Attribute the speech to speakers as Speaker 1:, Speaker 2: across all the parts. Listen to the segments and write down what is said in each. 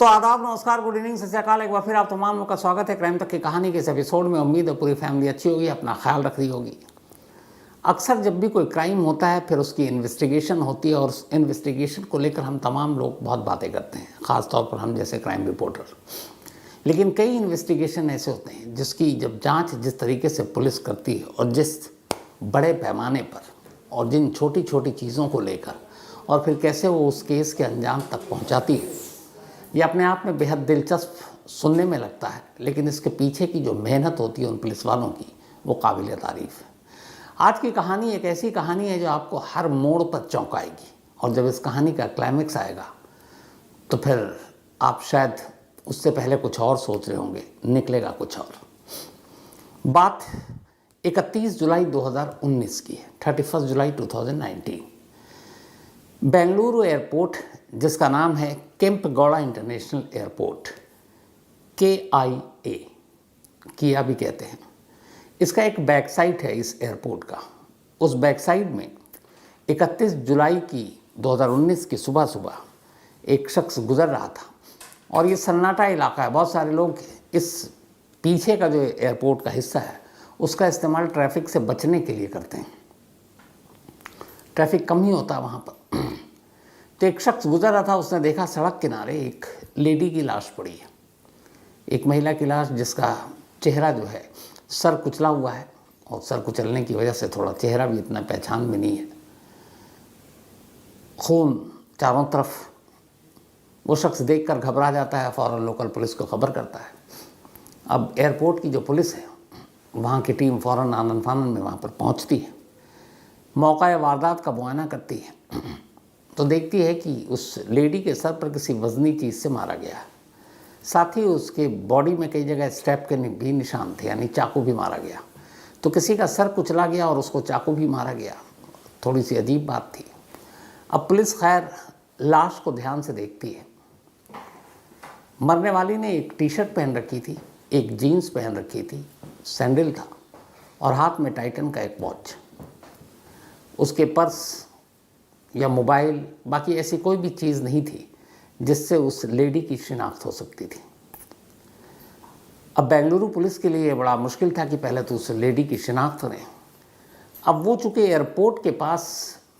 Speaker 1: तो आदाब, नमस्कार, गुड इवनिंग, सत श्री अकाल। एक बार फिर आप तमाम लोग का स्वागत है क्राइम तक की कहानी के इस एपिसोड में। उम्मीद है पूरी फैमिली अच्छी होगी, अपना ख्याल रख रही होगी। अक्सर जब भी कोई क्राइम होता है फिर उसकी इन्वेस्टिगेशन होती है और उस इन्वेस्टिगेशन को लेकर हम तमाम लोग बहुत बातें करते हैं, ख़ास तौर पर हम जैसे क्राइम रिपोर्टर। लेकिन कई इन्वेस्टिगेशन ऐसे होते हैं जिसकी जब जाँच जिस तरीके से पुलिस करती है और जिस बड़े पैमाने पर और जिन छोटी छोटी चीज़ों को लेकर और फिर कैसे वो उस केस के अंजाम तक पहुंचाती है, ये अपने आप में बेहद दिलचस्प सुनने में लगता है। लेकिन इसके पीछे की जो मेहनत होती है उन पुलिस वालों की, वो काबिल तारीफ़ है। आज की कहानी एक ऐसी कहानी है जो आपको हर मोड़ पर चौंकाएगी, और जब इस कहानी का क्लाइमेक्स आएगा तो फिर आप शायद उससे पहले कुछ और सोच रहे होंगे, निकलेगा कुछ और। बात 31 जुलाई 2019 की है, 31 जुलाई 2019। बेंगलुरु एयरपोर्ट, जिसका नाम है केम्पेगौड़ा इंटरनेशनल एयरपोर्ट, KIA, किया भी कहते हैं। इसका एक बैक साइड है इस एयरपोर्ट का। उस बैक साइड में 31 जुलाई की 2019 की सुबह सुबह एक शख्स गुजर रहा था, और ये सन्नाटा इलाका है। बहुत सारे लोग इस पीछे का जो एयरपोर्ट का हिस्सा है उसका इस्तेमाल ट्रैफिक से बचने के लिए करते हैं, ट्रैफिक कम ही होता है वहाँ पर। तो एक शख्स गुजर रहा था, उसने देखा सड़क किनारे एक लेडी की लाश पड़ी है, एक महिला की लाश जिसका चेहरा जो है सर कुचला हुआ है, और सर कुचलने की वजह से थोड़ा चेहरा भी इतना पहचान में नहीं है, खून चारों तरफ। वो शख्स देखकर घबरा जाता है, फ़ौरन लोकल पुलिस को खबर करता है। अब एयरपोर्ट की जो पुलिस है वहाँ की टीम फ़ौरन आनन फानन में वहाँ पर पहुँचती है, मौका वारदात का मुआयना करती है, तो देखती है कि उस लेडी के सर पर किसी वज़नी चीज़ से मारा गया है। साथ ही उसके बॉडी में कई जगह स्ट्रैप के भी निशान थे, यानी चाकू भी मारा गया। तो किसी का सर कुचला गया और उसको चाकू भी मारा गया। थोड़ी सी अजीब बात थी। अब पुलिस खैर लाश को ध्यान से देखती है। मरने वाली ने एक टी-शर्ट पहन रखी थी, एक जीन्स पहन रखी थी, सैंडल था और हाथ में टाइटन का एक वॉच। उसके पर्स या मोबाइल, बाकी ऐसी कोई भी चीज़ नहीं थी जिससे उस लेडी की शिनाख्त हो सकती थी। अब बेंगलुरु पुलिस के लिए बड़ा मुश्किल था कि पहले तो उस लेडी की शिनाख्त करें। अब वो चूँकि एयरपोर्ट के पास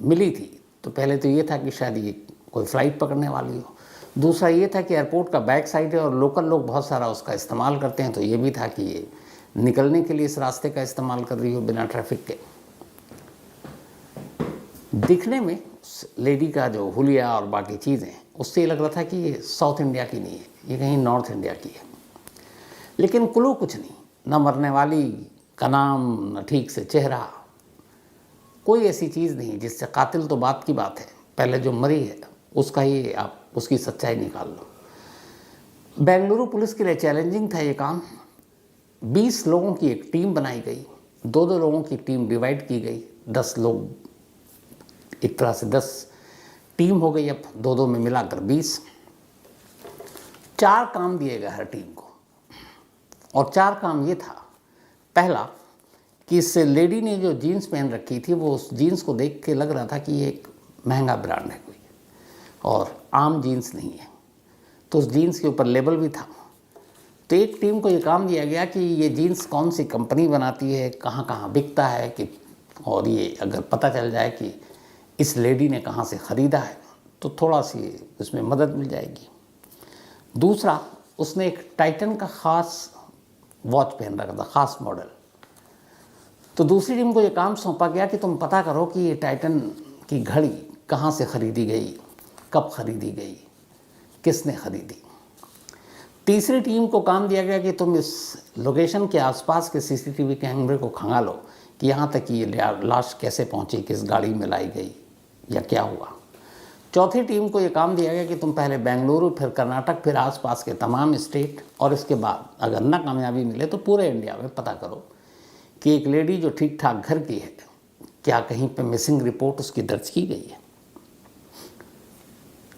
Speaker 1: मिली थी तो पहले तो ये था कि शायद ये कोई फ़्लाइट पकड़ने वाली हो। दूसरा ये था कि एयरपोर्ट का बैक साइड है और लोकल लोग बहुत सारा उसका इस्तेमाल करते हैं, तो ये भी था कि ये निकलने के लिए इस रास्ते का इस्तेमाल कर रही हो बिना ट्रैफिक के। दिखने में लेडी का जो हुलिया और बाकी चीज़ें, उससे ये लग रहा था कि ये साउथ इंडिया की नहीं है, ये कहीं नॉर्थ इंडिया की है। लेकिन क्लू कुछ नहीं, न मरने वाली का नाम, न ठीक से चेहरा, कोई ऐसी चीज़ नहीं जिससे कातिल तो बात की बात है, पहले जो मरी है उसका ही आप उसकी सच्चाई निकाल लो। बेंगलुरु पुलिस के लिए चैलेंजिंग था ये काम। 20 लोगों की एक टीम बनाई गई, 2-2 लोगों की टीम डिवाइड की गई, 10 लोग, एक तरह से 10 टीम हो गई, अब 2-2 में मिलाकर 20। 4 काम दिए गए हर टीम को, और 4 काम ये था। पहला कि इस लेडी ने जो जीन्स पहन रखी थी वो उस जीन्स को देख के लग रहा था कि ये एक महंगा ब्रांड है कोई, और आम जीन्स नहीं है, तो उस जीन्स के ऊपर लेबल भी था। तो एक टीम को ये काम दिया गया कि ये जीन्स कौन सी कंपनी बनाती है, कहाँ कहाँ बिकता है, कि और ये अगर पता चल जाए कि इस लेडी ने कहाँ से ख़रीदा है तो थोड़ा सी उसमें मदद मिल जाएगी। दूसरा, उसने एक टाइटन का ख़ास वॉच पहन रखा था, ख़ास मॉडल। तो दूसरी टीम को ये काम सौंपा गया कि तुम पता करो कि ये टाइटन की घड़ी कहाँ से ख़रीदी गई, कब ख़रीदी गई, किसने ख़रीदी। तीसरी टीम को काम दिया गया कि तुम इस लोकेशन के आसपास के CCTV कैमरे को खंगालो कि यहाँ तक कि ये लाश कैसे पहुँची, किस गाड़ी में लाई गई या क्या हुआ। चौथी टीम को ये काम दिया गया कि तुम पहले बेंगलुरु, फिर कर्नाटक, फिर आसपास के तमाम स्टेट, और इसके बाद अगर ना कामयाबी मिले तो पूरे इंडिया में पता करो कि एक लेडी जो ठीक ठाक घर की है, क्या कहीं पे मिसिंग रिपोर्ट उसकी दर्ज की गई है।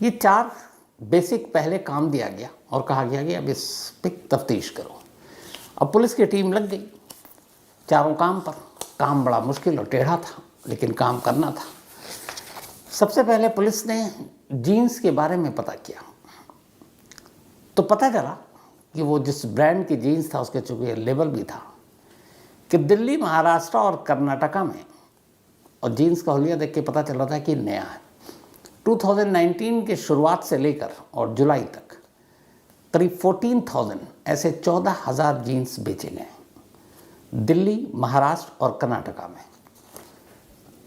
Speaker 1: ये 4 बेसिक पहले काम दिया गया और कहा गया कि अब इस पर तफ्तीश करो। अब पुलिस की टीम लग गई चारों काम पर। काम बड़ा मुश्किल और टेढ़ा था, लेकिन काम करना था। सबसे पहले पुलिस ने जीन्स के बारे में पता किया। तो पता चला कि वो जिस ब्रांड की जीन्स था उसके चूंकि लेबल भी था कि दिल्ली, महाराष्ट्र और कर्नाटका में, और जीन्स का हुलिया देख के पता चल रहा था कि नया है। 2019 के शुरुआत से लेकर और जुलाई तक करीब 14,000 ऐसे 14,000 जीन्स बेचे गए दिल्ली, महाराष्ट्र और कर्नाटका में।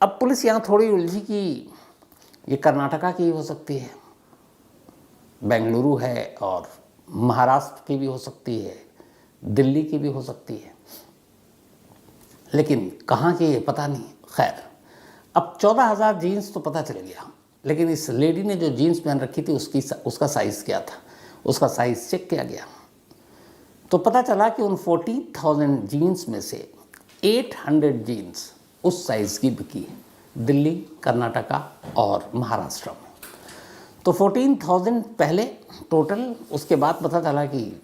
Speaker 1: अब पुलिस यहाँ थोड़ी उलझी कि ये कर्नाटका की हो सकती है, बेंगलुरु है, और महाराष्ट्र की भी हो सकती है, दिल्ली की भी हो सकती है, लेकिन कहाँ की ये पता नहीं। खैर, अब 14,000 जीन्स तो पता चल गया, लेकिन इस लेडी ने जो जीन्स पहन रखी थी उसका साइज़ क्या था, उसका साइज़ चेक किया गया तो पता चला कि उन 40,000 जीन्स में से 800 जीन्स उस साइज़ की बिकी है दिल्ली, कर्नाटका और महाराष्ट्र में। तो 14,000 पहले टोटल, उसके बाद पता चला कि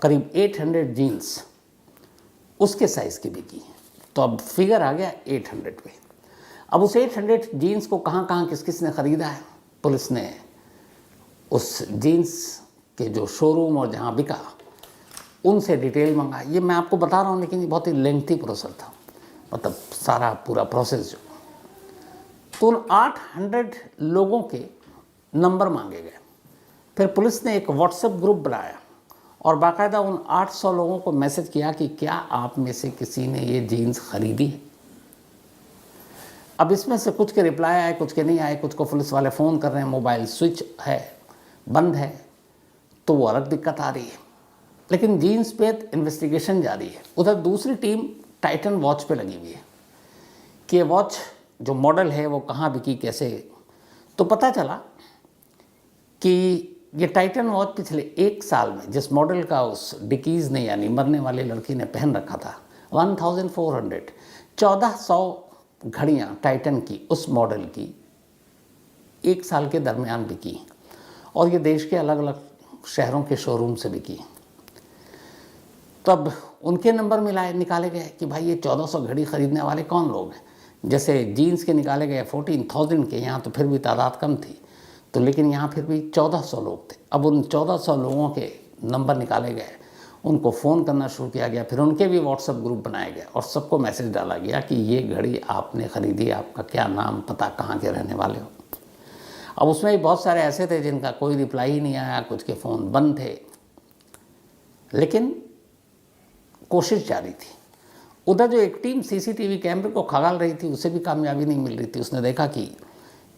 Speaker 1: करीब 800 जीन्स उसके साइज़ की बिकी। तो अब फिगर आ गया 800 पे। अब उस 800 जीन्स को कहाँ कहाँ किस किस ने ख़रीदा है, पुलिस ने उस जीन्स के जो शोरूम और जहाँ बिका उनसे डिटेल मंगा। ये मैं आपको बता रहा हूँ, लेकिन ये बहुत ही लेंथी प्रोसेस था, मतलब सारा पूरा प्रोसेस जो। तो उन 800 लोगों के नंबर मांगे गए। फिर पुलिस ने एक व्हाट्सएप ग्रुप बनाया और बाकायदा उन 800 लोगों को मैसेज किया कि क्या आप में से किसी ने ये जीन्स खरीदी है। अब इसमें से कुछ के रिप्लाई आए, कुछ के नहीं आए, कुछ को पुलिस वाले फ़ोन कर रहे हैं, मोबाइल स्विच है, बंद है, तो वो अलग दिक्कत आ रही है। लेकिन जीन्स पे इन्वेस्टिगेशन जारी है। उधर दूसरी टीम टाइटन वॉच पे लगी हुई है कि ये वॉच जो मॉडल है वो कहाँ बिकी, कैसे। तो पता चला कि ये टाइटन वॉच पिछले 1 साल में जिस मॉडल का उस डिकीज़ ने, यानी मरने वाली लड़की ने पहन रखा था, 1400 घड़ियाँ टाइटन की उस मॉडल की 1 साल के दरमियान बिकी, और ये देश के अलग अलग शहरों के शोरूम से बिकी। तब उनके नंबर निकाले गए कि भाई ये 1400 घड़ी ख़रीदने वाले कौन लोग हैं। जैसे जीन्स के निकाले गए 14,000 के, यहाँ तो फिर भी तादाद कम थी, तो लेकिन यहाँ फिर भी 1400 लोग थे। अब उन 1400 लोगों के नंबर निकाले गए, उनको फ़ोन करना शुरू किया गया, फिर उनके भी व्हाट्सएप ग्रुप बनाए गए और सबको मैसेज डाला गया कि ये घड़ी आपने ख़रीदी, आपका क्या नाम, पता, कहाँ के रहने वाले हो। अब उसमें भी बहुत सारे ऐसे थे जिनका कोई रिप्लाई ही नहीं आया, कुछ के फ़ोन बंद थे, लेकिन कोशिश जारी थी। उधर जो एक टीम सीसीटीवी कैमरे को खंगाल रही थी, उसे भी कामयाबी नहीं मिल रही थी। उसने देखा कि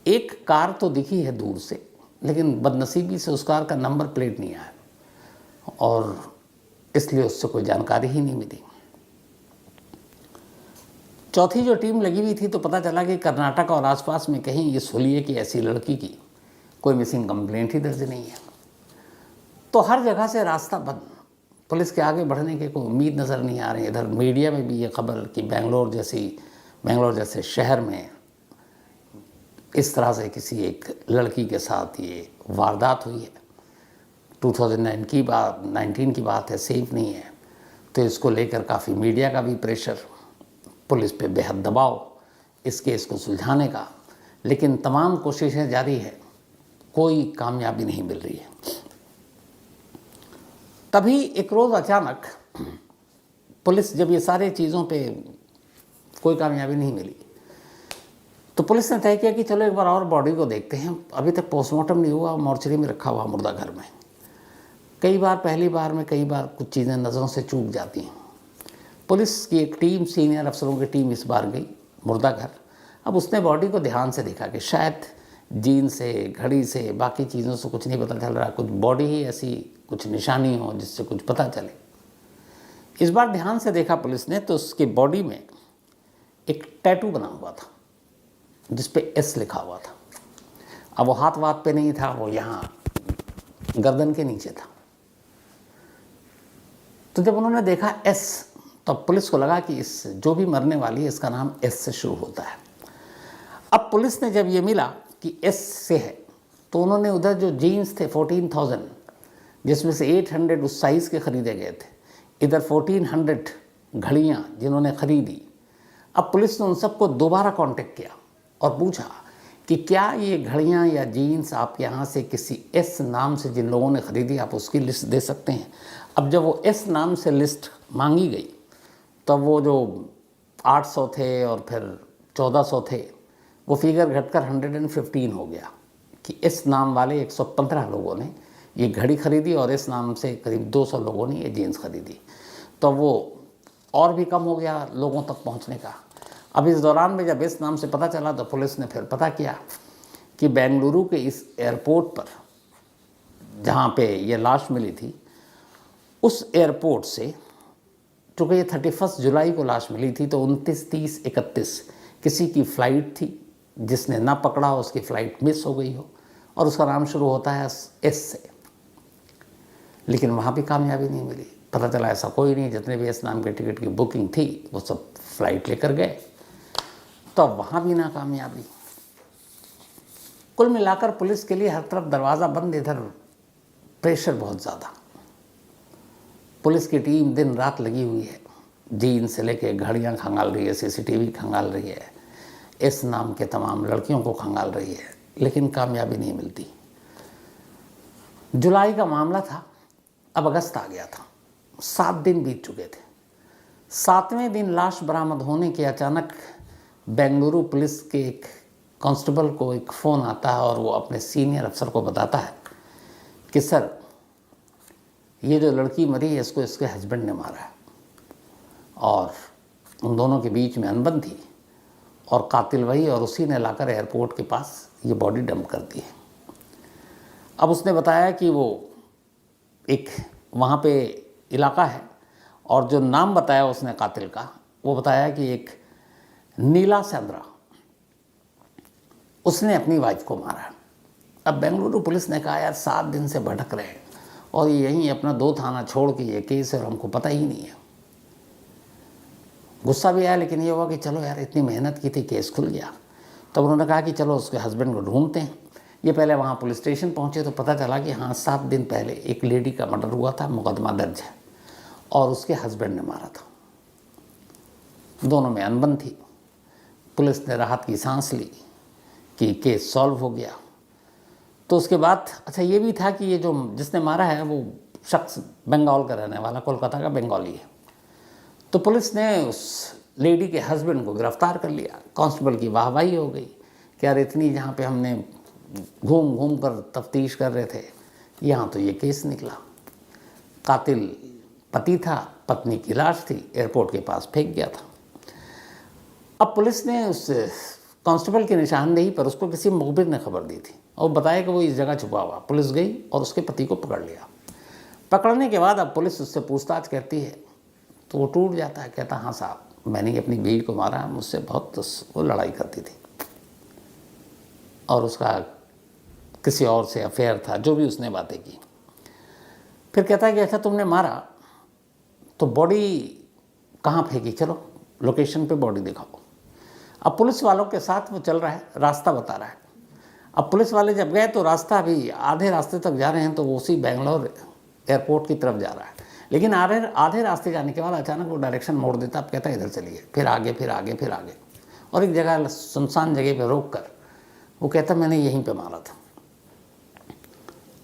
Speaker 1: एक कार तो दिखी है दूर से, लेकिन बदनसीबी से उस कार का नंबर प्लेट नहीं आया, और इसलिए उससे कोई जानकारी ही नहीं मिली। चौथी जो टीम लगी हुई थी, तो पता चला कि कर्नाटक और आसपास में कहीं इस हुलिये की ऐसी लड़की की कोई मिसिंग कंप्लेंट ही दर्ज नहीं है। तो हर जगह से रास्ता बंद, पुलिस के आगे बढ़ने की कोई उम्मीद नज़र नहीं आ रही। इधर मीडिया में भी ये खबर कि बेंगलोर जैसे शहर में इस तरह से किसी एक लड़की के साथ ये वारदात हुई है। 2019 की बात है, सेफ नहीं है, तो इसको लेकर काफ़ी मीडिया का भी प्रेशर, पुलिस पे बेहद दबाव इस केस को सुलझाने का, लेकिन तमाम कोशिशें जारी है, कोई कामयाबी नहीं मिल रही है। तभी एक रोज़ अचानक पुलिस, जब ये सारे चीज़ों पे कोई कामयाबी नहीं मिली, तो पुलिस ने तय किया कि चलो एक बार और बॉडी को देखते हैं। अभी तक पोस्टमार्टम नहीं हुआ, मॉर्चरी में रखा हुआ मुर्दा घर में। कई बार, पहली बार में कई बार कुछ चीज़ें नज़रों से चूक जाती हैं। पुलिस की एक टीम, सीनियर अफसरों की टीम इस बार गई मुर्दा घर। अब उसने बॉडी को ध्यान से देखा कि शायद जीन से, घड़ी से, बाकी चीज़ों से कुछ नहीं पता चल रहा, कुछ बॉडी ही ऐसी कुछ निशानी हो जिससे कुछ पता चले। इस बार ध्यान से देखा पुलिस ने, तो उसकी बॉडी में एक टैटू बना हुआ था जिस पे एस लिखा हुआ था। अब वो हाथ वाथ पे नहीं था, वो यहाँ गर्दन के नीचे था। तो जब उन्होंने देखा एस, तो पुलिस को लगा कि इस जो भी मरने वाली है इसका नाम एस से शुरू होता है। अब पुलिस ने जब ये मिला कि एस से है, तो उन्होंने उधर जो जीन्स थे 14,000, जिसमें से 800 उस साइज़ के ख़रीदे गए थे, इधर 1400 घड़ियाँ जिन्होंने ख़रीदी। अब पुलिस ने उन सबको दोबारा कांटेक्ट किया और पूछा कि क्या ये घड़ियाँ या जीन्स आपके यहाँ से किसी एस नाम से जिन लोगों ने ख़रीदी, आप उसकी लिस्ट दे सकते हैं। अब जब वो एस नाम से लिस्ट मांगी गई तब वो जो 800 थे और फिर 1400 थे, वो फिगर घटकर 115 हो गया कि इस नाम वाले 115 लोगों ने ये घड़ी खरीदी और इस नाम से करीब 200 लोगों ने ये जीन्स खरीदी। तो वो और भी कम हो गया लोगों तक पहुंचने का। अब इस दौरान में जब इस नाम से पता चला तो पुलिस ने फिर पता किया कि बेंगलुरु के इस एयरपोर्ट पर जहाँ पे ये लाश मिली थी, उस एयरपोर्ट से, चूँकि ये 31 जुलाई को लाश मिली थी, तो 29, 30, 31 किसी की फ़्लाइट थी, जिसने ना पकड़ा हो उसकी फ़्लाइट मिस हो गई हो और उसका नाम शुरू होता है एस से। लेकिन वहाँ भी कामयाबी नहीं मिली। पता चला ऐसा कोई नहीं, जितने भी इस नाम के टिकट की बुकिंग थी वो सब फ़्लाइट लेकर गए, तो वहाँ भी नाकामयाबी। कुल मिलाकर पुलिस के लिए हर तरफ दरवाज़ा बंद, इधर प्रेशर बहुत ज़्यादा। पुलिस की टीम दिन रात लगी हुई है, जीन से लेके घड़ियाँ खंगाल रही है, CCTV खंगाल रही है, इस नाम के तमाम लड़कियों को खंगाल रही है, लेकिन कामयाबी नहीं मिलती। जुलाई का मामला था, अब अगस्त आ गया था, 7 दिन बीत चुके थे। 7वें दिन लाश बरामद होने के अचानक बेंगलुरु पुलिस के एक कांस्टेबल को एक फ़ोन आता है और वो अपने सीनियर अफसर को बताता है कि सर, ये जो लड़की मरी है इसको इसके हस्बैंड ने मारा है और उन दोनों के बीच में अनबन थी और कातिल वही, और उसी ने लाकर एयरपोर्ट के पास ये बॉडी डंप कर दी है। अब उसने बताया कि वो एक वहाँ पे इलाका है और जो नाम बताया उसने कातिल का, वो बताया कि एक नीला चंद्रा, उसने अपनी वाइफ को मारा। अब बेंगलुरु पुलिस ने कहा यार 7 दिन से भटक रहे हैं और यहीं अपना 2 थाना छोड़ के ये केस है और हमको पता ही नहीं है। गुस्सा भी आया, लेकिन ये हुआ कि चलो यार इतनी मेहनत की थी, केस खुल गया। तब उन्होंने कहा कि चलो उसके हस्बैंड को ढूंढते हैं। ये पहले वहाँ पुलिस स्टेशन पहुँचे तो पता चला कि हाँ 7 दिन पहले एक लेडी का मर्डर हुआ था, मुकदमा दर्ज है और उसके हस्बैंड ने मारा था। दोनों में अनबन थी। पुलिस ने राहत की सांस ली कि केस सॉल्व हो गया। तो उसके बाद अच्छा ये भी था कि ये जो जिसने मारा है वो शख्स बंगाल का रहने वाला, कोलकाता का बंगाली है। तो पुलिस ने उस लेडी के हस्बैंड को गिरफ्तार कर लिया। कांस्टेबल की वाहवाही हो गई कि यार इतनी जहाँ पे हमने घूम घूम कर तफ्तीश कर रहे थे, यहाँ तो ये केस निकला। कातिल पति था, पत्नी की लाश थी, एयरपोर्ट के पास फेंक गया था। अब पुलिस ने उस कांस्टेबल की निशानदेही पर उसको किसी मुखबिर ने खबर दी थी और बताया कि वो इस जगह छुपा हुआ। पुलिस गई और उसके पति को पकड़ लिया। पकड़ने के बाद अब पुलिस उससे पूछताछ करती है तो वो टूट जाता है, कहता हाँ साहब मैंने अपनी बीवी को मारा, मुझसे बहुत वो लड़ाई करती थी और उसका किसी और से अफेयर था, जो भी उसने बातें की। फिर कहता है कि अच्छा तुमने मारा तो बॉडी कहाँ फेंकी, चलो लोकेशन पे बॉडी दिखाओ। अब पुलिस वालों के साथ वो चल रहा है, रास्ता बता रहा है। अब पुलिस वाले जब गए तो रास्ता अभी आधे रास्ते तक जा रहे हैं, तो वो उसी बेंगलोर एयरपोर्ट की तरफ जा रहा है। लेकिन आधे रास्ते जाने के बाद अचानक वो डायरेक्शन मोड़ देता। अब कहता है इधर चलिए, फिर आगे फिर आगे फिर आगे, और एक जगह सुनसान जगह पे रोक कर वो कहता मैंने यहीं पे मारा था।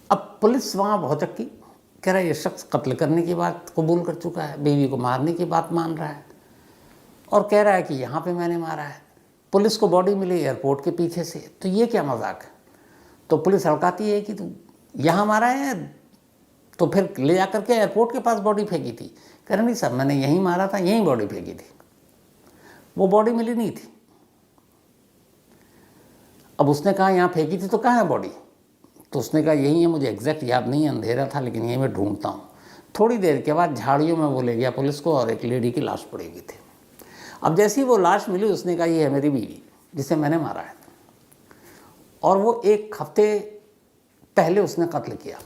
Speaker 1: अब पुलिस वहाँ भौचक्की, कह रहा है ये शख्स कत्ल करने की बात कबूल कर चुका है, बीवी को मारने की बात मान रहा है और कह रहा है कि यहाँ पे मैंने मारा है। पुलिस को बॉडी मिली एयरपोर्ट के पीछे से, तो ये क्या मजाक है। तो पुलिस हड़काती है कि तू यहाँ मारा है तो फिर ले जा करके एयरपोर्ट के पास बॉडी फेंकी थी। कह रहे नहीं साहब मैंने यहीं मारा था, यहीं बॉडी फेंकी थी, वो बॉडी मिली नहीं थी। अब उसने कहा यहाँ फेंकी थी तो कहाँ है बॉडी, तो उसने कहा यही है, मुझे एग्जैक्ट याद नहीं है, अंधेरा था, लेकिन यही मैं ढूंढता हूँ। थोड़ी देर के बाद झाड़ियों में वो ले गया पुलिस को और एक लेडी की लाश पड़ेगी थी। अब जैसी वो लाश मिली उसने कहा ये है मेरी बीवी जिसे मैंने मारा है, और वो 1 हफ्ते पहले उसने कत्ल किया।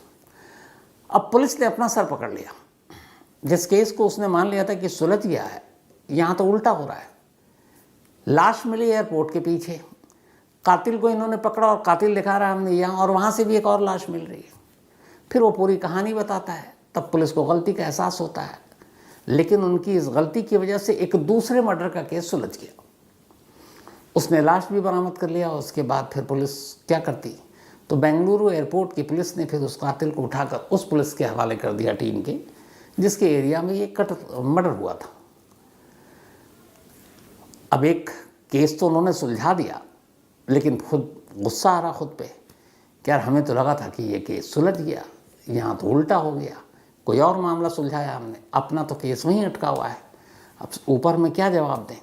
Speaker 1: अब पुलिस ने अपना सर पकड़ लिया। जिस केस को उसने मान लिया था कि सुलझ गया है, यहाँ तो उल्टा हो रहा है। लाश मिली एयरपोर्ट के पीछे, कातिल को इन्होंने पकड़ा और कातिल दिखा रहा है हमने यहाँ, और वहाँ से भी एक और लाश मिल रही है। फिर वो पूरी कहानी बताता है। तब पुलिस को गलती का एहसास होता है, लेकिन उनकी इस गलती की वजह से एक दूसरे मर्डर का केस सुलझ गया। उसने लाश भी बरामद कर लिया। उसके बाद फिर पुलिस क्या करती, तो बेंगलुरु एयरपोर्ट की पुलिस ने फिर उस कातिल को उठाकर उस पुलिस के हवाले कर दिया, टीम के, जिसके एरिया में ये मर्डर हुआ था। अब एक केस तो उन्होंने सुलझा दिया, लेकिन खुद गुस्सा आ रहा खुद पे कि यार हमें तो लगा था कि ये केस सुलझ गया, यहाँ तो उल्टा हो गया, कोई और मामला सुलझाया हमने, अपना तो केस वहीं अटका हुआ है, अब ऊपर में क्या जवाब दें।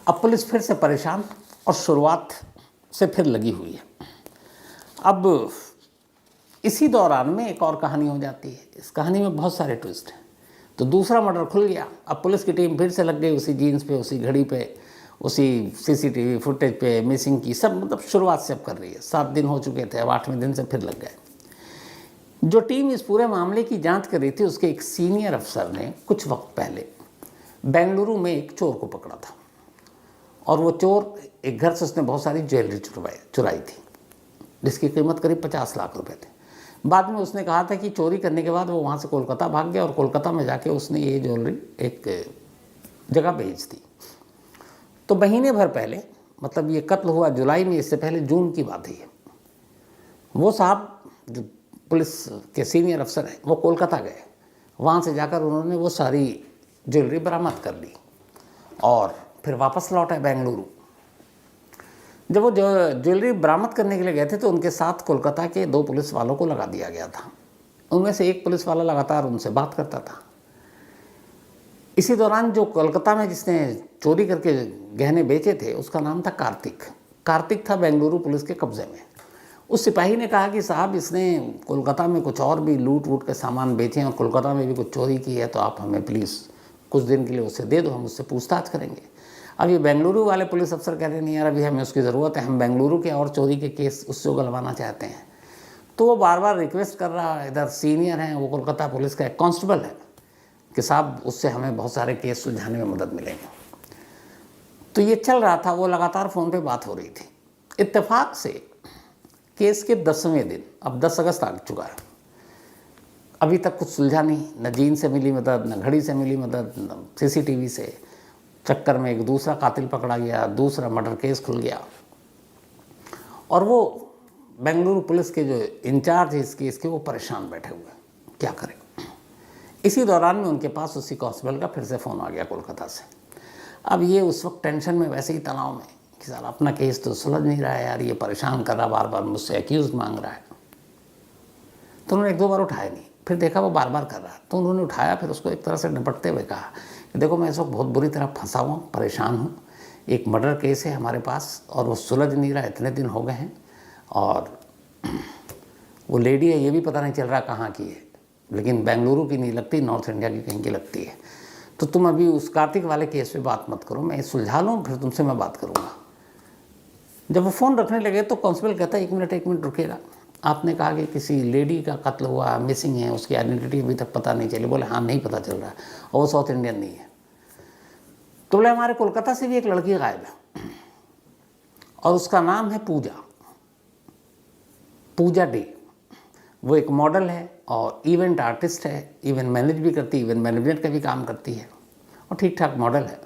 Speaker 1: अब पुलिस फिर से परेशान और शुरुआत से फिर लगी हुई है। अब इसी दौरान में एक और कहानी हो जाती है। इस कहानी में बहुत सारे ट्विस्ट हैं। तो दूसरा मर्डर खुल गया। अब पुलिस की टीम फिर से लग गई उसी जीन्स पे, उसी घड़ी पे, उसी सीसीटीवी फुटेज पे, मिसिंग की सब, मतलब शुरुआत से अब कर रही है। 7 दिन हो चुके थे, अब 8वें दिन से फिर लग गए। जो टीम इस पूरे मामले की जांच कर रही थी, उसके एक सीनियर अफसर ने कुछ वक्त पहले बेंगलुरु में एक चोर को पकड़ा था, और वो चोर एक घर से उसने बहुत सारी ज्वेलरी चुराई थी, जिसकी कीमत करीब 50 लाख रुपए थे। बाद में उसने कहा था कि चोरी करने के बाद वो वहाँ से कोलकाता भाग गया, और कोलकाता में जाके उसने ये ज्वेलरी एक जगह बेच दी। तो महीने भर पहले, मतलब ये कत्ल हुआ जुलाई में, इससे पहले जून की बात है, वो साहब जो पुलिस के सीनियर अफसर हैं वो कोलकाता गए। वहाँ से जाकर उन्होंने वो सारी ज्वेलरी बरामद कर ली और फिर वापस लौट आए बेंगलुरु। जब वो ज्वेलरी बरामद करने के लिए गए थे तो उनके साथ कोलकाता के 2 पुलिस वालों को लगा दिया गया था। उनमें से एक पुलिस वाला लगातार उनसे बात करता था। इसी दौरान जो कोलकाता में जिसने चोरी करके गहने बेचे थे, उसका नाम था कार्तिक। कार्तिक था बेंगलुरु पुलिस के कब्जे में। उस सिपाही ने कहा कि साहब इसने कोलकाता में कुछ और भी लूट वूट के सामान बेचे हैं और कोलकाता में भी कुछ चोरी की है, तो आप हमें प्लीज़ कुछ दिन के लिए उसे दे दो, हम उससे पूछताछ करेंगे। अब ये बेंगलुरु वाले पुलिस अफसर कह रहे नहीं यार, अभी हमें उसकी ज़रूरत है, हम बेंगलुरु के और चोरी के केस उससे उगलवाना चाहते हैं। तो वो बार बार रिक्वेस्ट कर रहा है, इधर सीनियर हैं, वो कोलकाता पुलिस का एक कांस्टेबल है, कि साहब उससे हमें बहुत सारे केस सुलझाने में मदद मिलेगी। तो ये चल रहा था, वो लगातार फ़ोन पे बात हो रही थी। इत्तेफाक से केस के 10वें दिन, अब 10 अगस्त आ चुका है, अभी तक कुछ सुलझा नहीं। न जीन से मिली मदद, न घड़ी से मिली मदद, न सीसीटीवी से। चक्कर में एक दूसरा कातिल पकड़ा गया, दूसरा मर्डर केस खुल गया, और वो बेंगलुरु पुलिस के जो इंचार्ज है इस केस के, वो परेशान बैठे हुए, क्या करें। इसी दौरान में उनके पास उसी कांस्टेबल का फिर से फ़ोन आ गया कोलकाता से। अब ये उस वक्त टेंशन में, वैसे ही तनाव में, कि साला अपना केस तो सुलझ नहीं रहा है यार, ये परेशान कर रहा, बार बार मुझसे एक्यूज़ मांग रहा है। तो उन्होंने 1-2 बार उठाया नहीं, फिर देखा वो बार बार कर रहा, तो उन्होंने उठाया। फिर उसको एक तरह से निपटते हुए कहा कि देखो मैं इस वक्त बहुत बुरी तरह फंसा हुआ हूँ, परेशान हूँ, एक मर्डर केस है हमारे पास और वो सुलझ नहीं रहा, इतने दिन हो गए हैं, और वो लेडी है ये भी पता नहीं चल रहा कहाँ की है, लेकिन बेंगलुरु की नहीं लगती, नॉर्थ इंडिया की कहीं की लगती है। तो तुम अभी उस कार्तिक वाले केस पे बात मत करो, मैं सुलझा लूँ फिर तुमसे मैं बात करूँगा। जब वो फ़ोन रखने लगे तो कांस्टेबल कहता है 1 मिनट रुकेगा, आपने कहा कि किसी लेडी का कत्ल हुआ, मिसिंग है, उसकी आइडेंटिटी अभी तक पता नहीं चली। बोले हाँ नहीं पता चल रहा है, और वो साउथ इंडियन नहीं है। तो बोले हमारे कोलकाता से भी एक लड़की गायब है और उसका नाम है पूजा डे। वो एक मॉडल है और इवेंट आर्टिस्ट है, इवेंट मैनेज भी करती है, इवेंट मैनेजमेंट का भी काम करती है, और ठीक ठाक मॉडल है।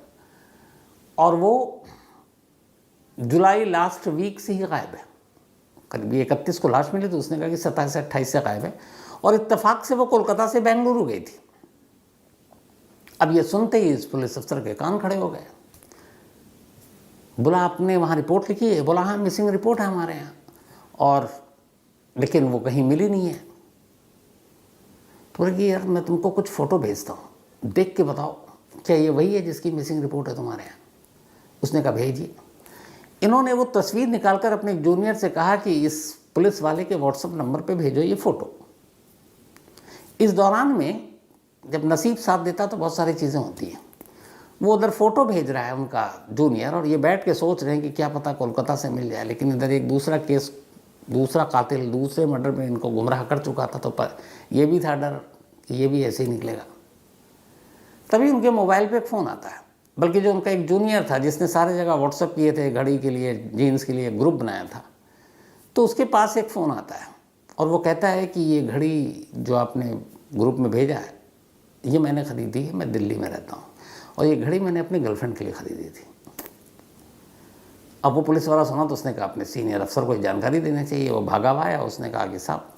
Speaker 1: और वो जुलाई लास्ट वीक से ही गायब है। करीब 31 को लाश मिली, तो उसने कहा कि 27 से 28 से गायब है, और इत्तेफाक से वो कोलकाता से बेंगलुरु गई थी। अब ये सुनते ही इस पुलिस अफसर के कान खड़े हो गए। बोला आपने वहाँ रिपोर्ट लिखी है? बोला हाँ मिसिंग रिपोर्ट है हमारे यहाँ, और लेकिन वो कहीं मिली नहीं है। तो बोले कि यार मैं तुमको कुछ फ़ोटो भेजता हूँ, देख के बताओ क्या ये वही है जिसकी मिसिंग रिपोर्ट है तुम्हारे यहाँ। उसने कहा भेजिए। इन्होंने वो तस्वीर निकालकर अपने जूनियर से कहा कि इस पुलिस वाले के व्हाट्सएप नंबर पे भेजो ये फ़ोटो। इस दौरान में जब नसीब साथ देता तो बहुत सारी चीज़ें होती हैं। वो उधर फ़ोटो भेज रहा है उनका जूनियर, और ये बैठ के सोच रहे हैं कि क्या पता कोलकाता से मिल जाए, लेकिन इधर एक दूसरा केस, दूसरा कातिल दूसरे मर्डर में इनको गुमराह कर चुका था, तो पर ये भी था डर कि ये भी ऐसे ही निकलेगा। तभी उनके मोबाइल पे एक फ़ोन आता है, बल्कि जो उनका एक जूनियर था जिसने सारे जगह व्हाट्सएप किए थे, घड़ी के लिए, जीन्स के लिए ग्रुप बनाया था, तो उसके पास एक फ़ोन आता है और वो कहता है कि ये घड़ी जो आपने ग्रुप में भेजा है ये मैंने ख़रीदी है, मैं दिल्ली में रहता हूँ, और ये घड़ी मैंने अपनी गर्लफ्रेंड के लिए ख़रीदी थी। अब वो पुलिस वाला सुना तो उसने कहा अपने सीनियर अफसर को जानकारी देनी चाहिए। वो भागा हुआ आया, उसने कहा कि साहब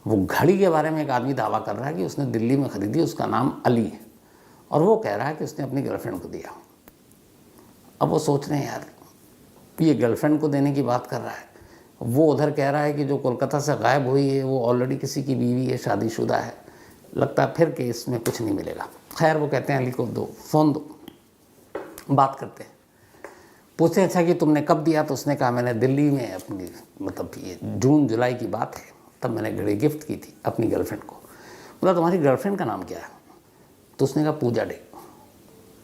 Speaker 1: वो घड़ी के बारे में एक आदमी दावा कर रहा है कि उसने दिल्ली में ख़रीदी, उसका नाम अली है, और वो कह रहा है कि उसने अपनी गर्लफ्रेंड को दिया। अब वो सोच रहे हैं यार ये गर्लफ्रेंड को देने की बात कर रहा है, वो उधर कह रहा है कि जो कोलकाता से गायब हुई है वो ऑलरेडी किसी की बीवी है, शादीशुदा है, लगता है फिर कि इसमें कुछ नहीं मिलेगा। खैर वो कहते हैं अली को दो, फ़ोन दो, बात करते हैं। पूछते अच्छा कि तुमने कब दिया? तो उसने कहा मैंने दिल्ली में अपनी, मतलब ये जून जुलाई की बात है, तब मैंने घड़ी गिफ्ट की थी अपनी गर्लफ्रेंड को। बोला तुम्हारी गर्लफ्रेंड का नाम क्या है? तो उसने कहा पूजा डे।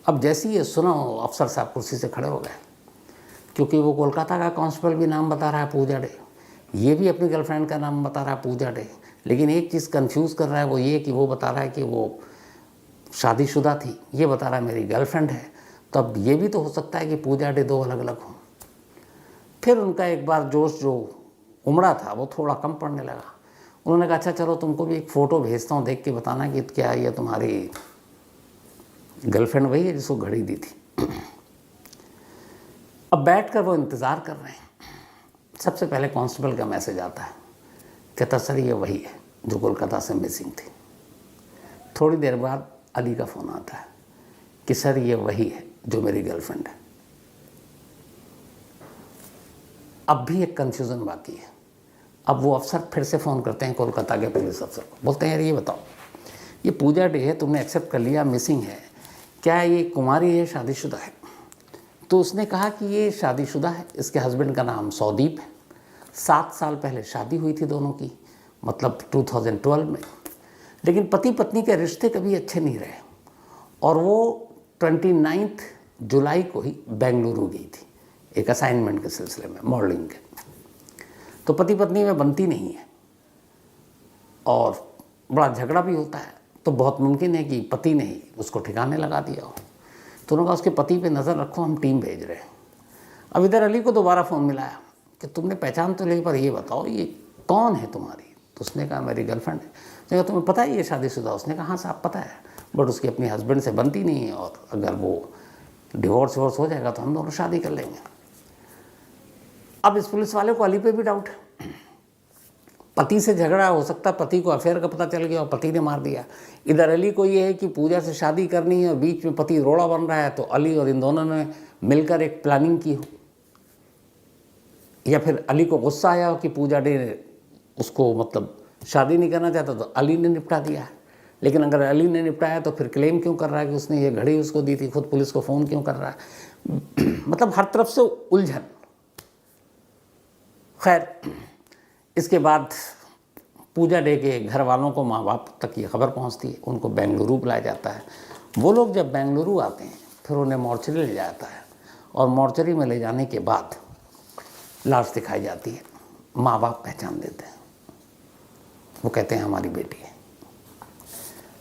Speaker 1: अब जैसे ही ये सुना अफसर साहब कुर्सी से खड़े हो गए, क्योंकि वो कोलकाता का कांस्टेबल भी नाम बता रहा है पूजा डे, ये भी अपनी गर्लफ्रेंड का नाम बता रहा है पूजा डे, लेकिन एक चीज़ कंफ्यूज कर रहा है वो ये कि वो बता रहा है कि वो शादीशुदा थी, ये बता रहा है मेरी गर्लफ्रेंड है। तो अब ये भी तो हो सकता है कि पूजा डे दो अलग अलग हों। फिर उनका एक बार जोश जो उमड़ा था वो थोड़ा कम पड़ने लगा। उन्होंने कहा अच्छा चलो तुमको भी एक फ़ोटो भेजता हूँ, देख के बताना कि क्या ये तुम्हारी गर्लफ्रेंड वही है जिसको घड़ी दी थी। अब बैठकर वो इंतज़ार कर रहे हैं। सबसे पहले कांस्टेबल का मैसेज आता है, कहता सर ये वही है जो कोलकाता से मिसिंग थी। थोड़ी देर बाद अली का फ़ोन आता है कि सर ये वही है जो मेरी गर्लफ्रेंड है। अब भी एक कन्फ्यूज़न बाकी है। अब वो अफसर फिर से फ़ोन करते हैं कोलकाता के पुलिस अफसर को, बोलते हैं यार ये बताओ, ये पूजा डे है, तुमने एक्सेप्ट कर लिया मिसिंग है, क्या ये कुमारी है, शादीशुदा है? तो उसने कहा कि ये शादीशुदा है, इसके हस्बैंड का नाम सौदीप है, 7 साल पहले शादी हुई थी दोनों की, मतलब 2012 में। लेकिन पति पत्नी के रिश्ते कभी अच्छे नहीं रहे और वो 29 जुलाई को ही बेंगलुरु गई थी एक असाइनमेंट के सिलसिले में, मॉडलिंग के। तो पति पत्नी में बनती नहीं है और बड़ा झगड़ा भी होता है, तो बहुत मुमकिन है कि पति ने ही उसको ठिकाने लगा दिया हो। तो उन्होंने कहा उसके पति पे नज़र रखो, हम टीम भेज रहे हैं। अब इधर अली को दोबारा फ़ोन मिलाया कि तुमने पहचान तो ली, पर ये बताओ ये कौन है तुम्हारी? तो उसने कहा मेरी गर्लफ्रेंड है। उसने कहा तुम्हें पता है ये शादीशुदा? उसने कहा हाँ साहब पता है, बट उसकी अपने हस्बैंड से बनती नहीं है और अगर वो डिवोर्स हो जाएगा तो हम दोनों शादी कर लेंगे। अब इस पुलिस वाले को अली पे भी डाउट है, पति से झगड़ा हो सकता है, पति को अफेयर का पता चल गया और पति ने मार दिया। इधर अली को ये है कि पूजा से शादी करनी है और बीच में पति रोड़ा बन रहा है, तो अली और इन दोनों ने मिलकर एक प्लानिंग की हो, या फिर अली को गुस्सा आया हो कि पूजा डे उसको मतलब शादी नहीं करना चाहता तो अली ने निपटा दिया है। लेकिन अगर अली ने निपटाया तो फिर क्लेम क्यों कर रहा है कि उसने ये घड़ी उसको दी थी? खुद पुलिस को फ़ोन क्यों कर रहा है? मतलब हर तरफ से उलझन। खैर इसके बाद पूजा डे के घर वालों को, माँ बाप तक ये खबर पहुंचती है, उनको बेंगलुरु बुलाया जाता है। वो लोग जब बेंगलुरु आते हैं फिर उन्हें मॉर्चरी ले जाता है और मॉर्चरी में ले जाने के बाद लाश दिखाई जाती है। माँ बाप पहचान देते हैं, वो कहते हैं हमारी बेटी है।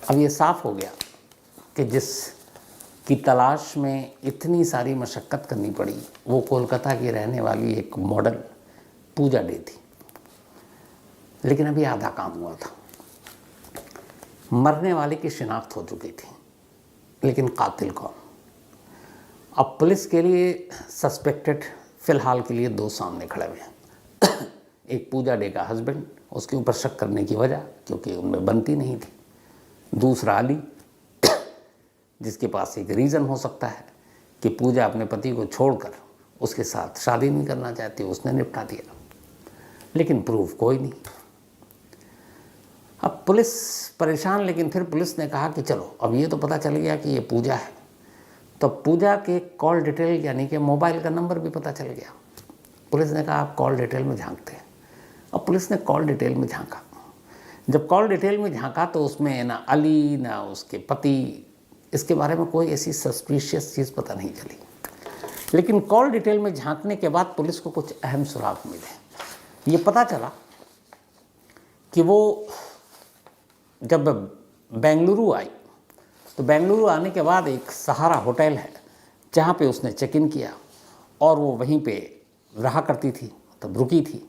Speaker 1: अब ये साफ हो गया कि जिस की तलाश में इतनी सारी मशक्क़त करनी पड़ी वो कोलकाता की रहने वाली एक मॉडल पूजा डे थी। लेकिन अभी आधा काम हुआ था, मरने वाले की शिनाख्त हो चुकी थी, लेकिन कातिल कौन? अब पुलिस के लिए सस्पेक्टेड फ़िलहाल के लिए 2 सामने खड़े हुए हैं। एक पूजा डे का हस्बैंड, उसके ऊपर शक करने की वजह क्योंकि उनमें बनती नहीं थी। दूसरा अली, जिसके पास एक रीज़न हो सकता है कि पूजा अपने पति को छोड़कर उसके साथ शादी नहीं करना चाहती, उसने निपटा दिया। लेकिन प्रूफ कोई नहीं। अब पुलिस परेशान, लेकिन फिर पुलिस ने कहा कि चलो अब ये तो पता चल गया कि ये पूजा है, तो पूजा के कॉल डिटेल यानी कि मोबाइल का नंबर भी पता चल गया। पुलिस ने कहा आप कॉल डिटेल में झांकते हैं। अब पुलिस ने कॉल डिटेल में झांका। जब कॉल डिटेल में झांका तो उसमें ना अली ना उसके पति, इसके बारे में कोई ऐसी सस्पिशियस चीज़ पता नहीं चली। लेकिन कॉल डिटेल में झांकने के बाद पुलिस को कुछ अहम सुराग मिले। ये पता चला कि वो जब बेंगलुरु आई तो बेंगलुरु आने के बाद एक सहारा होटल है जहाँ पे उसने चेक इन किया और वो वहीं पे रहा करती थी, तब रुकी थी।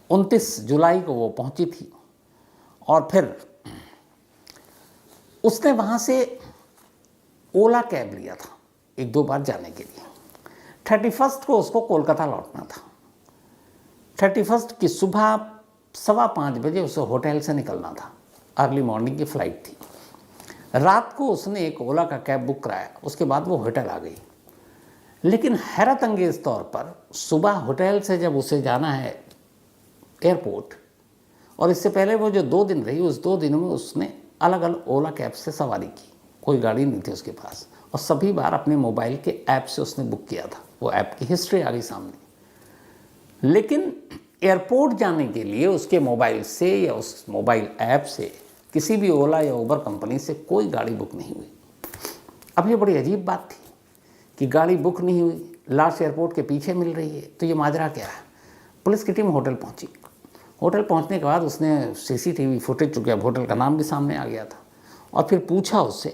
Speaker 1: 29 जुलाई को वो पहुँची थी और फिर उसने वहाँ से ओला कैब लिया था 1-2 बार जाने के लिए। 31 को उसको कोलकाता लौटना था। 31 की सुबह 5:15 बजे उसे होटल से निकलना था, अर्ली मॉर्निंग की फ़्लाइट थी। रात को उसने एक ओला का कैब बुक कराया, उसके बाद वो होटल आ गई। लेकिन हैरत अंगेज तौर पर सुबह होटल से जब उसे जाना है एयरपोर्ट, और इससे पहले वो जो 2 दिन रही, उस 2 दिनों में उसने अलग अलग ओला कैब से सवारी की, कोई गाड़ी नहीं थी उसके पास, और सभी बार अपने मोबाइल के ऐप से उसने बुक किया था। वो ऐप की हिस्ट्री आ गई सामने। लेकिन एयरपोर्ट जाने के लिए उसके मोबाइल से या उस मोबाइल ऐप से किसी भी ओला या उबर कंपनी से कोई गाड़ी बुक नहीं हुई। अब ये बड़ी अजीब बात थी कि गाड़ी बुक नहीं हुई, लास्ट एयरपोर्ट के पीछे मिल रही है, तो ये माजरा क्या है। पुलिस की टीम होटल पहुंची। होटल पहुंचने के बाद उसने सीसीटीवी फुटेज, चुके अब होटल का नाम भी सामने आ गया था, और फिर पूछा उससे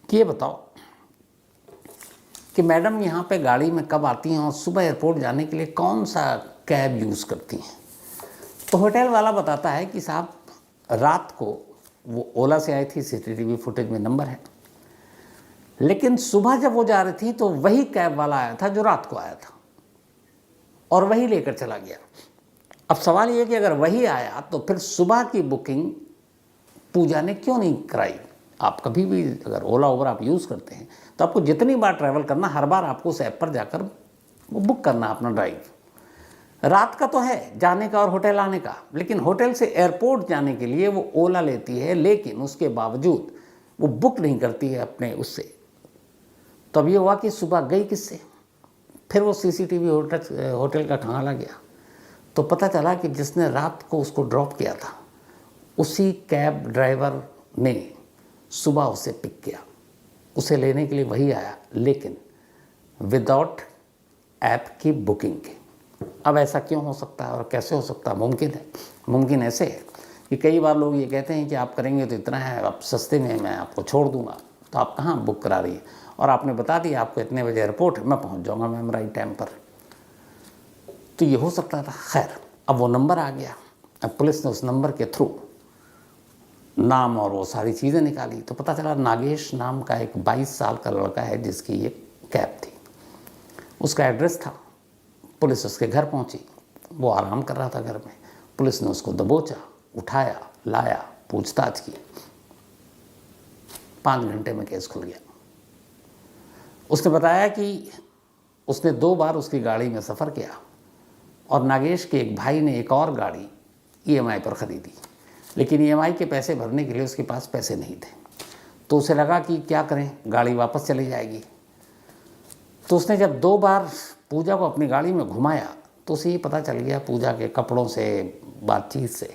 Speaker 1: कि ये बताओ कि मैडम यहाँ पे गाड़ी में कब आती हैं और सुबह एयरपोर्ट जाने के लिए कौन सा कैब यूज़ करती हैं। तो होटल वाला बताता है कि साहब रात को वो ओला से आई थी, सीसीटीवी फुटेज में नंबर है, लेकिन सुबह जब वो जा रही थी तो वही कैब वाला आया था जो रात को आया था, और वही लेकर चला गया। अब सवाल ये कि अगर वही आया तो फिर सुबह की बुकिंग पूजा ने क्यों नहीं कराई। आप कभी भी अगर ओला उबर आप यूज़ करते हैं तो आपको जितनी बार ट्रैवल करना, हर बार आपको उस ऐप पर जाकर वो बुक करना अपना ड्राइव। रात का तो है जाने का और होटल आने का, लेकिन होटल से एयरपोर्ट जाने के लिए वो ओला लेती है, लेकिन उसके बावजूद वो बुक नहीं करती है अपने उससे। तो अब ये हुआ कि सुबह गई किससे। फिर वो सीसीटीवी होटल का खंगाला गया तो पता चला कि जिसने रात को उसको ड्रॉप किया था उसी कैब ड्राइवर ने सुबह उसे पिक किया। उसे लेने के लिए वही आया, लेकिन विदाउट ऐप की बुकिंग के। अब ऐसा क्यों हो सकता है और कैसे हो सकता है? मुमकिन है। मुमकिन ऐसे है कि कई बार लोग ये कहते हैं कि आप करेंगे तो इतना है, आप सस्ते में मैं आपको छोड़ दूंगा, तो आप कहाँ बुक करा रही है, और आपने बता दिया आपको इतने बजे एयरपोर्ट है, मैं पहुँच जाऊँगा मैम राइट टाइम पर। तो ये हो सकता था। खैर, अब वो नंबर आ गया। अब पुलिस ने उस नंबर के थ्रू नाम और वो सारी चीज़ें निकाली तो पता चला नागेश नाम का एक 22 साल का लड़का है जिसकी ये कैब थी। उसका एड्रेस था। पुलिस उसके घर पहुंची। वो आराम कर रहा था घर में। पुलिस ने उसको दबोचा, उठाया, लाया, पूछताछ की। 5 घंटे में केस खुल गया। उसने बताया कि उसने 2 बार उसकी गाड़ी में सफ़र किया और नागेश के एक भाई ने एक और गाड़ी ईएमआई पर ख़रीदी, लेकिन ईएमआई के पैसे भरने के लिए उसके पास पैसे नहीं थे। तो उसे लगा कि क्या करें, गाड़ी वापस चली जाएगी। तो उसने जब 2 बार पूजा को अपनी गाड़ी में घुमाया तो उसे ये पता चल गया पूजा के कपड़ों से, बातचीत से,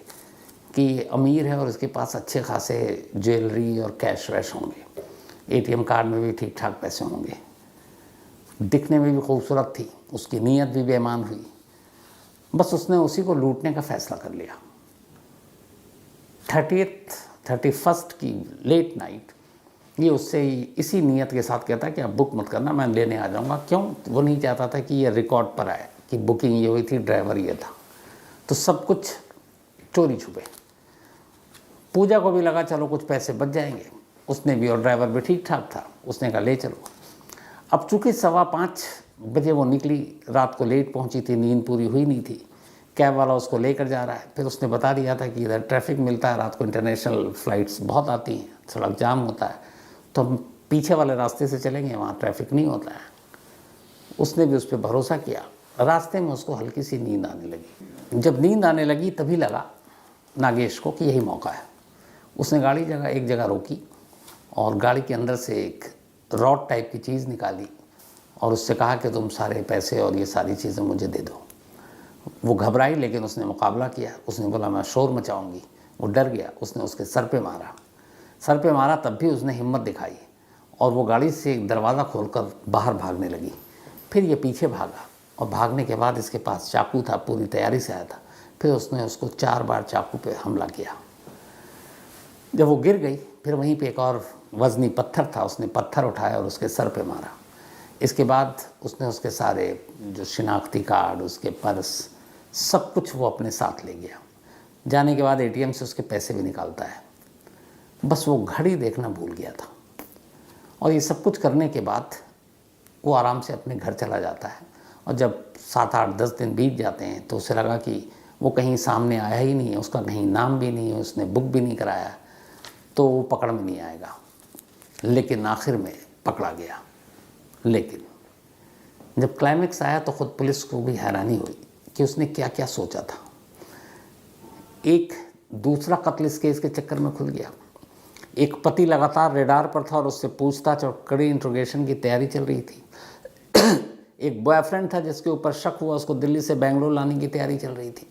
Speaker 1: कि ये अमीर है और इसके पास अच्छे खासे ज्वेलरी और कैश वैश होंगे, एटीएम कार्ड में भी ठीक ठाक पैसे होंगे, दिखने में भी खूबसूरत थी, उसकी नीयत भी बेईमान हुई। बस उसने उसी को लूटने का फ़ैसला कर लिया। 31 की लेट नाइट ये उससे इसी नीयत के साथ कहता कि आप बुक मत करना, मैं लेने आ जाऊंगा। क्यों? वो नहीं चाहता था कि ये रिकॉर्ड पर आए कि बुकिंग ये हुई थी, ड्राइवर ये था। तो सब कुछ चोरी छुपे। पूजा को भी लगा चलो कुछ पैसे बच जाएंगे, उसने भी, और ड्राइवर भी ठीक ठाक था, उसने कहा ले चलो। अब चूँकि 5:15 बजे वो निकली, रात को लेट पहुंची थी, नींद पूरी हुई नहीं थी। कैब वाला उसको लेकर जा रहा है। फिर उसने बता दिया था कि इधर ट्रैफिक मिलता है, रात को इंटरनेशनल फ़्लाइट्स बहुत आती हैं, सड़क जाम होता है, तो हम पीछे वाले रास्ते से चलेंगे, वहाँ ट्रैफिक नहीं होता है। उसने भी उस पर भरोसा किया। रास्ते में उसको हल्की सी नींद आने लगी। जब नींद आने लगी तभी लगा नागेश को कि यही मौका है। उसने गाड़ी एक जगह रोकी और गाड़ी के अंदर से एक रॉड टाइप की चीज़ निकाली और उससे कहा कि तुम सारे पैसे और ये सारी चीज़ें मुझे दे दो। वो घबराई, लेकिन उसने मुकाबला किया। उसने बोला मैं शोर मचाऊंगी। वो डर गया। उसने उसके सर पे मारा, तब भी उसने हिम्मत दिखाई और वो गाड़ी से एक दरवाज़ा खोलकर बाहर भागने लगी। फिर ये पीछे भागा और भागने के बाद इसके पास चाकू था, पूरी तैयारी से आया था। फिर उसने उसको 4 बार चाकू पे हमला किया। जब वो गिर गई, फिर वहीं पे एक और वज़नी पत्थर था, उसने पत्थर उठाया और उसके सर पे मारा। इसके बाद उसने उसके सारे जो शिनाख्ती कार्ड, उसके पर्स, सब कुछ वो अपने साथ ले गया। जाने के बाद एटीएम से उसके पैसे भी निकालता है। बस वो घड़ी देखना भूल गया था। और ये सब कुछ करने के बाद वो आराम से अपने घर चला जाता है। और जब 7, 8, 10 दिन बीत जाते हैं तो उसे लगा कि वो कहीं सामने आया ही नहीं है, उसका कहीं नाम भी नहीं है, उसने बुक भी नहीं कराया, तो वो पकड़ में नहीं आएगा। लेकिन आखिर में पकड़ा गया। लेकिन जब क्लाइमेक्स आया तो ख़ुद पुलिस को भी हैरानी हुई कि उसने क्या क्या सोचा था। एक दूसरा कत्ल इस केस के चक्कर में खुल गया। एक पति लगातार रेडार पर था और उससे पूछताछ और कड़ी इंट्रोगेशन की तैयारी चल रही थी। एक बॉयफ्रेंड था जिसके ऊपर शक हुआ, उसको दिल्ली से बेंगलोर लाने की तैयारी चल रही थी।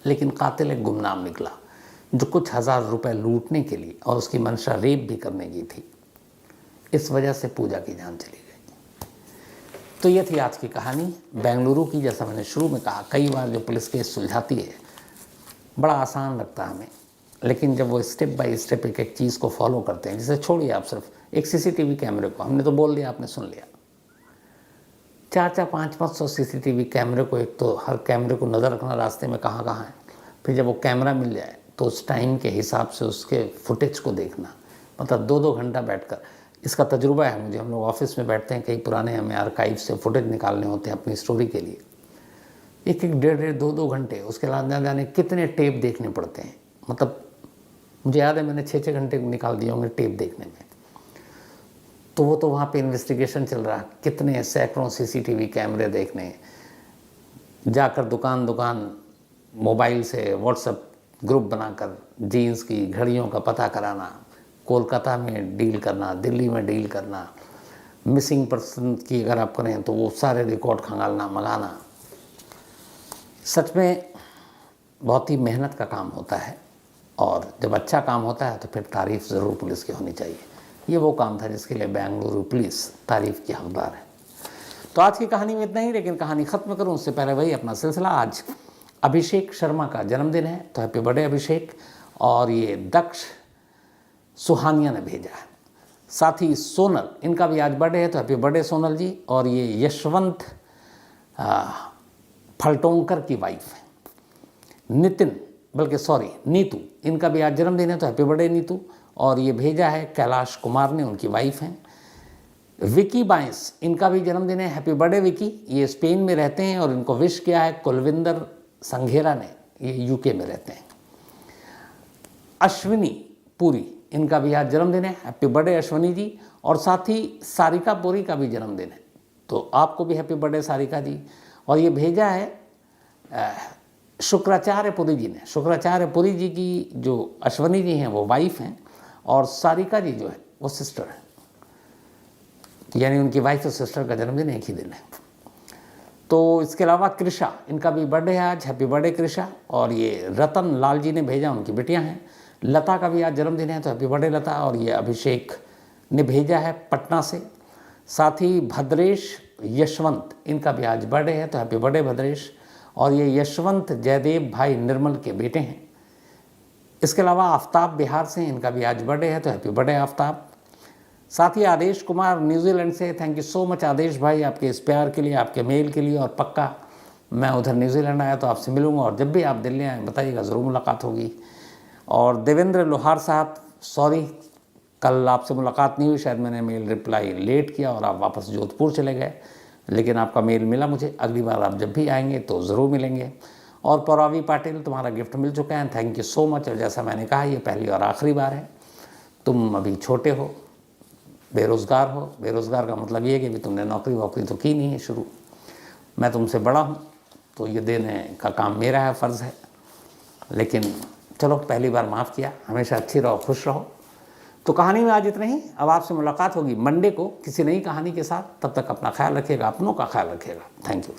Speaker 1: लेकिन कातिल एक गुमनाम निकला जो कुछ हजार रुपए लूटने के लिए और उसकी मंशा रेप भी करने की थी। इस वजह से पूजा की जान चली गई। तो ये थी आज की कहानी बेंगलुरु की। जैसा मैंने शुरू में कहा, कई बार जो पुलिस केस सुलझाती है बड़ा आसान लगता है हमें, लेकिन जब वो स्टेप बाय स्टेप एक एक चीज़ को फॉलो करते हैं, जैसे छोड़िए आप सिर्फ एक सीसीटीवी कैमरे को, हमने तो बोल दिया, आपने सुन लिया। 400, 500 सीसीटीवी कैमरे को, एक तो हर कैमरे को नज़र रखना रास्ते में कहाँ कहाँ है, फिर जब वो कैमरा मिल जाए तो उस टाइम के हिसाब से उसके फुटेज को देखना, मतलब 2-2 घंटा बैठकर। इसका तजुर्बा है मुझे, हम लोग ऑफिस में बैठते हैं, कई पुराने हमें आर्काइव से फुटेज निकालने होते हैं अपनी स्टोरी के लिए, 1-1, 1.5, 2-2 घंटे, उसके बाद न जाने कितने टेप देखने पड़ते हैं। मतलब मुझे याद है मैंने 6-6 घंटे निकाल दिए होंगे टेप देखने में। तो वो तो वहाँ पे इन्वेस्टिगेशन चल रहा है, कितने सैकड़ों सीसीटीवी कैमरे देखने, जाकर दुकान दुकान मोबाइल से व्हाट्सएप ग्रुप बनाकर जीन्स की घड़ियों का पता कराना, कोलकाता में डील करना, दिल्ली में डील करना, मिसिंग पर्सन की अगर आप करें तो वो सारे रिकॉर्ड खंगालना, मंगाना। सच में बहुत ही मेहनत का काम होता है, और जब अच्छा काम होता है तो फिर तारीफ़ ज़रूर पुलिस की होनी चाहिए। ये वो काम था जिसके लिए बेंगलुरु पुलिस तारीफ़ की हकदार है। तो आज की कहानी में इतना ही, लेकिन कहानी ख़त्म करूं उससे पहले वही अपना सिलसिला। आज अभिषेक शर्मा का जन्मदिन है, तो हैप्पी बर्थडे अभिषेक। और ये दक्ष सुहानिया ने भेजा है। साथ ही सोनल, इनका भी आज बर्थडे है, तो हैप्पी बर्थडे सोनल जी। और ये यशवंत फलटोंकर की वाइफ है, नीतू, इनका भी आज जन्मदिन है, तो हैप्पी बर्थडे नीतू। और ये भेजा है कैलाश कुमार ने, उनकी वाइफ हैं। विकी बाइंस, इनका भी जन्मदिन है, हैप्पी बर्थडे विकी। ये स्पेन में रहते हैं और इनको विश किया है कुलविंदर संघेरा ने, ये यूके में रहते हैं। अश्विनी पुरी, इनका भी आज जन्मदिन है, हैप्पी बर्थडे अश्विनी जी। और साथ ही सारिका पुरी का भी जन्मदिन है, तो आपको भी हैप्पी बर्थडे सारिका जी। और ये भेजा है शुक्राचार्य पुरी जी ने। शुक्राचार्य पुरी जी की जो अश्विनी जी हैं वो वाइफ हैं, और सारिका जी जो है वो सिस्टर है, यानी उनकी वाइफ और सिस्टर का जन्मदिन एक ही दिन है। तो इसके अलावा कृषा, इनका भी बर्थडे है आज, हैप्पी बर्थडे कृषा। और ये रतन लाल जी ने भेजा, उनकी बेटियां हैं। लता का भी आज जन्मदिन है, तो हैप्पी बर्थडे लता। और ये अभिषेक ने भेजा है पटना से। साथ ही भद्रेश यशवंत, इनका भी आज बर्थडे है, तो हैप्पी बर्थडे भद्रेश। और ये यशवंत जयदेव भाई निर्मल के बेटे हैं। इसके अलावा आफ्ताब बिहार से, इनका भी आज बर्थडे है, तो हैप्पी बर्थडे आफ्ताब। साथ ही आदेश कुमार न्यूजीलैंड से, थैंक यू सो मच आदेश भाई, आपके इस प्यार के लिए, आपके मेल के लिए। और पक्का मैं उधर न्यूजीलैंड आया तो आपसे मिलूंगा, और जब भी आप दिल्ली आए बताइएगा, ज़रूर मुलाकात होगी। और देवेंद्र लोहार साहब, सॉरी कल आपसे मुलाकात नहीं हुई, शायद मैंने मेल रिप्लाई लेट किया और आप वापस जोधपुर चले गए, लेकिन आपका मेल मिला मुझे। अगली बार आप जब भी आएंगे तो ज़रूर मिलेंगे। और पौरावी पाटिल, तुम्हारा गिफ्ट मिल चुका है, थैंक यू सो मच। और जैसा मैंने कहा, ये पहली और आखिरी बार है। तुम अभी छोटे हो, बेरोज़गार हो। बेरोज़गार का मतलब ये है कि अभी तुमने नौकरी वोकरी तो की नहीं है शुरू। मैं तुमसे बड़ा हूँ, तो ये देने का काम मेरा है, फ़र्ज़ है। लेकिन चलो, पहली बार माफ़ किया। हमेशा अच्छी रहो, खुश रहो। तो कहानी में आज इतना ही। अब आपसे मुलाकात होगी मंडे को किसी नई कहानी के साथ। तब तक अपना ख्याल रखिएगा, अपनों का ख्याल रखिएगा। Thank you.